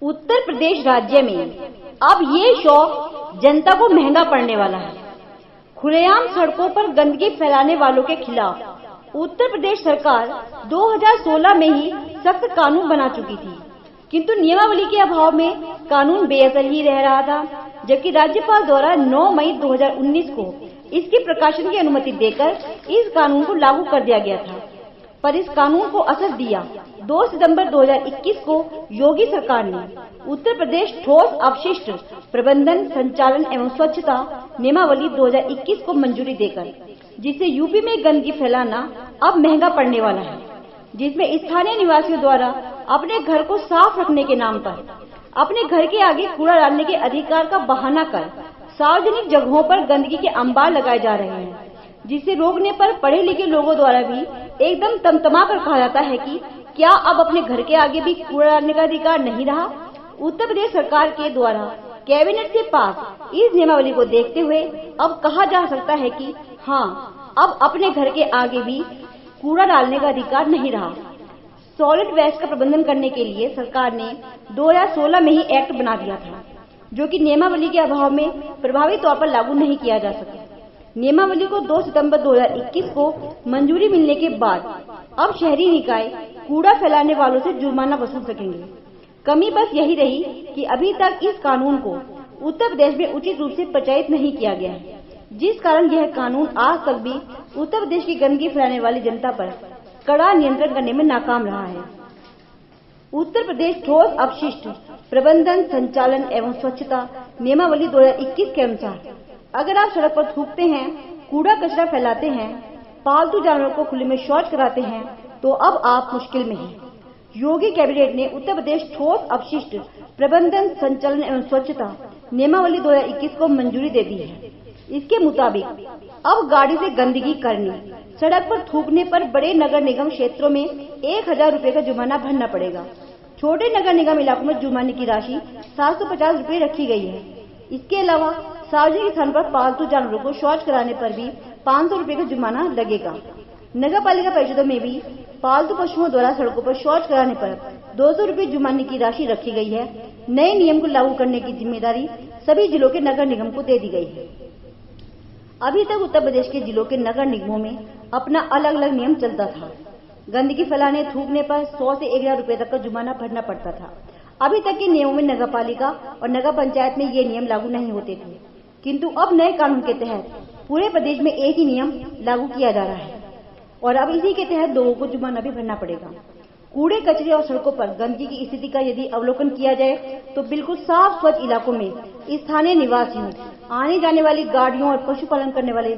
उत्तर प्रदेश राज्य में अब ये शौक जनता को महंगा पड़ने वाला है। खुलेआम सड़कों पर गंदगी फैलाने वालों के खिलाफ उत्तर प्रदेश सरकार 2016 में ही सख्त कानून बना चुकी थी, किंतु नियमावली के अभाव में कानून बेअसर ही रह रहा था। जबकि राज्यपाल द्वारा 9 मई 2019 को इसके प्रकाशन की अनुमति देकर इस कानून को लागू कर दिया गया था, पर इस कानून को असर दिया 2 सितंबर 2021 को योगी सरकार ने उत्तर प्रदेश ठोस अपशिष्ट प्रबंधन संचालन एवं स्वच्छता नियमावली 2021 को मंजूरी देकर, जिससे यूपी में गंदगी फैलाना अब महंगा पड़ने वाला है, जिसमें स्थानीय निवासियों द्वारा अपने घर को साफ रखने के नाम पर अपने घर के आगे कूड़ा डालने के अधिकार का बहाना कर सार्वजनिक जगहों पर गंदगी के अंबार लगाए जा रहे हैं, जिसे रोकने पर पढ़े लिखे लोगों द्वारा भी एकदम तमतमा कर कहा जाता है कि क्या अब अपने घर के आगे भी कूड़ा डालने का अधिकार नहीं रहा। उत्तर प्रदेश सरकार के द्वारा कैबिनेट से पास इस नियमावली को देखते हुए अब कहा जा सकता है कि हाँ, अब अपने घर के आगे भी कूड़ा डालने का अधिकार नहीं रहा। सॉलिड वेस्ट का प्रबंधन करने के लिए सरकार ने 2016 में ही एक्ट बना दिया था, जो कि नियमावली के अभाव में प्रभावी तौर पर लागू नहीं किया जा सका। नियमावली को 2 सितंबर 2021 को मंजूरी मिलने के बाद अब शहरी निकाय कूड़ा फैलाने वालों से जुर्माना वसूल सकेंगे। कमी बस यही रही कि अभी तक इस कानून को उत्तर प्रदेश में उचित रूप से प्रचलित नहीं किया गया है, जिस कारण यह कानून आज तक भी उत्तर प्रदेश की गंदगी फैलाने वाली जनता पर कड़ा नियंत्रण करने में नाकाम रहा है। उत्तर प्रदेश ठोस अपशिष्ट प्रबंधन संचालन एवं स्वच्छता नियमावली 2021 के अनुसार अगर आप सड़क पर थूकते हैं, कूड़ा कचरा फैलाते हैं, पालतू जानवरों को खुले में शौच कराते हैं, तो अब आप मुश्किल में हैं। योगी कैबिनेट ने उत्तर प्रदेश ठोस अपशिष्ट प्रबंधन संचालन एवं स्वच्छता नियमावली 2021 को मंजूरी दे दी है। इसके मुताबिक अब गाड़ी से गंदगी करने, सड़क पर थूकने पर बड़े नगर निगम क्षेत्रों में 1000 रुपए का जुर्माना भरना पड़ेगा। छोटे नगर निगम इलाकों में जुर्माने की राशि 750 रुपए रखी गई है। इसके अलावा सार्वजनिक स्थान पर पालतू जानवरों को शौच कराने पर भी 500 रुपए का जुर्माना लगेगा। नगर पालिका परिषदों में भी पालतू पशुओं द्वारा सड़कों पर शौच कराने पर 200 रुपए जुर्माने की राशि रखी गई है। नए नियम को लागू करने की जिम्मेदारी सभी जिलों के नगर निगम को दे दी गई है। अभी तक उत्तर प्रदेश के जिलों के नगर निगमों में अपना अलग अलग नियम चलता था। गंदगी फैलाने, थूकने पर 100 से 1000 रुपए तक का जुर्माना भरना पड़ता था। अभी तक के नियमों में नगर पालिका और नगर पंचायत में ये नियम लागू नहीं होते थे, किंतु अब नए कानून के तहत पूरे प्रदेश में एक ही नियम लागू किया जा रहा है और अब इसी के तहत लोगों को जुर्माना भी भरना पड़ेगा। कूड़े कचरे और सड़कों पर गंदगी की स्थिति का यदि अवलोकन किया जाए तो बिल्कुल साफ स्वच्छ इलाकों में स्थानीय निवासियों, आने जाने वाली गाड़ियों और पशुपालन करने वाले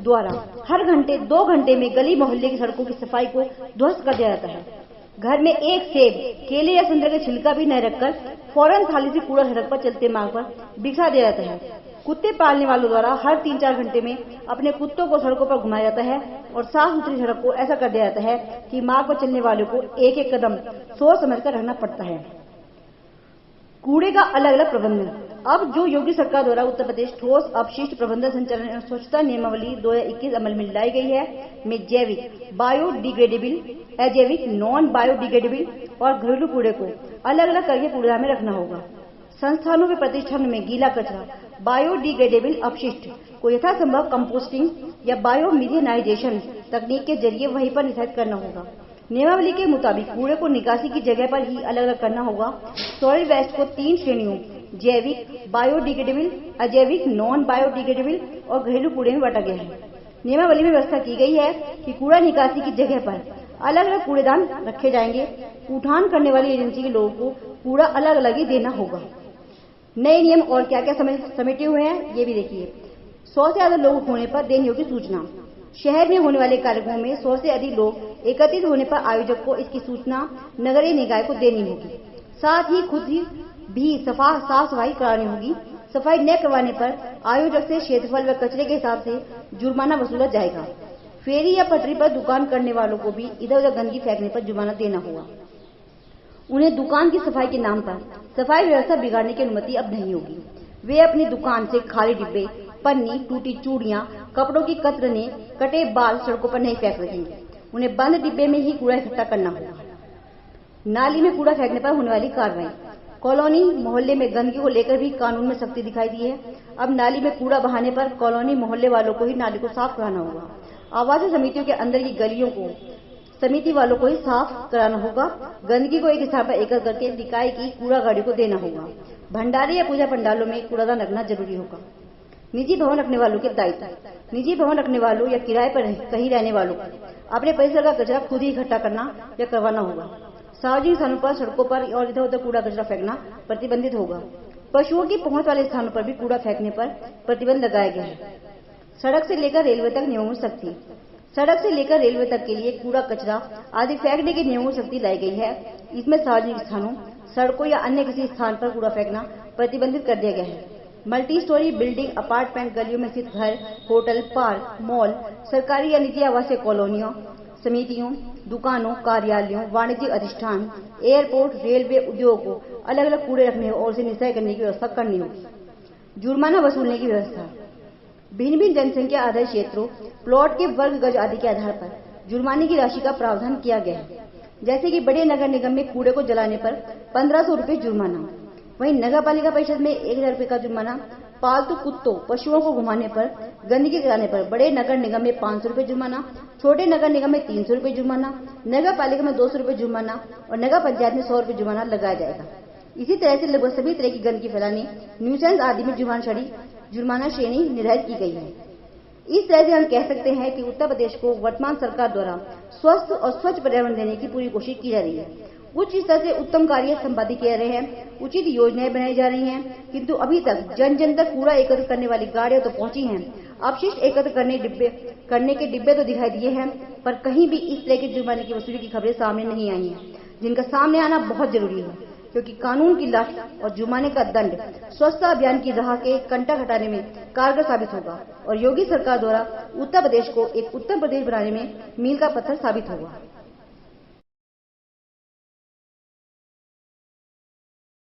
द्वारा हर घंटे 2 घंटे में गली मोहल्ले की सड़कों की सफाई को ध्वस्त कर दिया जाता है। घर में एक सेब, केले या संतरे का छिलका भी न रखकर फौरन थाली से कूड़ा सड़क पर चलते मार्ग पर बिखरा दिया जाता है। कुत्ते पालने वालों द्वारा हर 3-4 घंटे में अपने कुत्तों को सड़कों पर घुमाया जाता है और साफ सुथरी सड़क को ऐसा कर दिया जाता है कि मार्ग पर चलने वालों को एक एक कदम सोच समझ कर रखना पड़ता है। कूड़े का अलग अलग प्रबंधन। अब जो योगी सरकार द्वारा उत्तर प्रदेश ठोस अपशिष्ट प्रबंधन संचालन एवं स्वच्छता नियमावली 2021 अमल में लाई गई है, में जैविक, बायोडिग्रेडेबल, अजैविक, नॉन बायोडिग्रेडेबल और घरेलू कूड़े को अलग अलग करके कूड़ेदान में रखना होगा। संस्थानों के प्रतिष्ठानों में गीला कचरा, बायोडिग्रेडेबल अपशिष्ट को यथासंभव कंपोस्टिंग या बायोमिथेनाइजेशन तकनीक के जरिए वहीं पर निषेध करना होगा। नियमावली के मुताबिक कूड़े को निकासी की जगह पर ही अलग अलग करना होगा। सॉलिड वेस्ट को 3 श्रेणियों जैविक, बायोडिग्रेडेबल, अजैविक, नॉन बायोडिग्रेडेबल और घरेलू कूड़े में बांटा गया है। नियमावली में व्यवस्था की गई है कि कूड़ा निकासी की जगह पर अलग अलग कूड़ेदान रखे जाएंगे। उठान करने वाली एजेंसी के लोगों को कूड़ा अलग अलग ही देना होगा। नए नियम और क्या क्या समेटे हुए हैं ये भी देखिए। 100 से ज्यादा लोग होने पर देनी होगी सूचना। शहर में होने वाले कार्यक्रमों में 100 से अधिक लोग एकत्रित होने पर आयोजक को इसकी सूचना नगरीय निकाय को देनी होगी। साथ ही खुद ही भी साफ सफाई करानी होगी। सफाई न करवाने पर आयोजक से क्षेत्रफल व कचरे के हिसाब से जुर्माना वसूला जाएगा। फेरी या पटरी पर दुकान करने वालों को भी इधर उधर गंदगी फेंकने पर जुर्माना देना होगा। उन्हें दुकान की सफाई के नाम पर सफाई व्यवस्था बिगाड़ने की अनुमति अब नहीं होगी। वे अपनी दुकान से खाली डिब्बे, पन्नी, टूटी चूड़ियां, कपड़ों की कतरने, कटे बाल सड़कों पर नहीं फेंक सकेंगे। उन्हें बंद डिब्बे में ही कूड़ा इकट्ठा करना होगा। नाली में कूड़ा फेंकने पर होने वाली कार्रवाई। कॉलोनी मोहल्ले में गंदगी को लेकर भी कानून में सख्ती दिखाई दी है। अब नाली में कूड़ा बहाने पर कॉलोनी मोहल्ले वालों को ही नाली को साफ कराना होगा। आवासीय समितियों के अंदर की गलियों को समिति वालों को ही साफ कराना होगा। गंदगी को एक स्थान पर एकत्र करके निकाय की कूड़ा गाड़ी को देना होगा। भंडारे या पूजा पंडालों में कूड़ादान रखना जरूरी होगा। निजी भवन रखने वालों के दायित्व। निजी भवन रखने वालों या किराए पर कहीं रहने वालों को अपने परिसर का कचरा खुद ही इकट्ठा करना या करवाना होगा। सार्वजनिक स्थानों पर, सड़कों पर और इधर उधर कूड़ा कचरा फेंकना प्रतिबंधित होगा। पशुओं की पहुंच वाले स्थानों पर भी कूड़ा फेंकने पर प्रतिबंध लगाया गया है। सड़क से लेकर रेलवे तक नियमों में सख्ती। सड़क से लेकर रेलवे तक के लिए कूड़ा कचरा आदि फेंकने के नियमों में सख्ती लाई गई है। इसमें सार्वजनिक स्थानों, सड़कों या अन्य किसी स्थान पर कूड़ा फेंकना प्रतिबंधित कर दिया गया है। मल्टी स्टोरी बिल्डिंग, अपार्टमेंट, गलियों में स्थित घर, होटल, पार्क, मॉल, सरकारी या निजी आवासीय कॉलोनियों, समितियों, दुकानों, कार्यालयों, वाणिज्यिक अधिष्ठान, एयरपोर्ट, रेलवे, उद्योग को अलग अलग कूड़े रखने और उसे निस्तारण करने की व्यवस्था करनी होगी। जुर्माना वसूलने की व्यवस्था। भिन्न भिन्न जनसंख्या आधारित क्षेत्रों, प्लॉट के वर्ग गज आदि के आधार पर जुर्माने की राशि का प्रावधान किया गया है। जैसे कि बड़े नगर निगम में कूड़े को जलाने पर 1500 रुपये जुर्माना, वहीं नगर पालिका परिषद में 1000 रुपये का जुर्माना, पालतू कुत्तों, पशुओं को घुमाने पर, गंदगी कराने पर बड़े नगर निगम में 500 रुपये जुर्माना, छोटे नगर निगम में 300 रुपये जुर्माना, नगर पालिका में 200 रुपये जुर्माना और नगर पंचायत में 100 रुपये जुर्माना लगाया जाएगा। इसी तरह से लगभग सभी तरह की गंदगी फैलाने, न्यूसेंस आदि में जुर्माना श्रेणी निर्धारित की गई है। इस तरह से हम कह सकते हैं कि उत्तर प्रदेश को वर्तमान सरकार द्वारा स्वस्थ और स्वच्छ पर्यावरण देने की पूरी कोशिश की जा रही है। उच्च स्तर से उत्तम कार्य संपादित किए जा रहे हैं, उचित योजनाएं बनाई जा रही हैं, किंतु अभी तक जन जन तक कूड़ा एकत्र करने वाली गाड़ियां तो पहुंची हैं। अपशिष्ट एकत्र करने के डिब्बे तो दिखाई दिए हैं, पर कहीं भी इस तरह के जुर्माने की वसूली की खबरें सामने नहीं आई हैं, जिनका सामने आना बहुत जरूरी है, क्योंकि कानून की लाठी और जुर्माने का दंड स्वच्छता अभियान की राह के कंटक हटाने में कारगर साबित होगा और योगी सरकार द्वारा उत्तर प्रदेश को एक उत्तम प्रदेश बनाने में मील का पत्थर साबित होगा।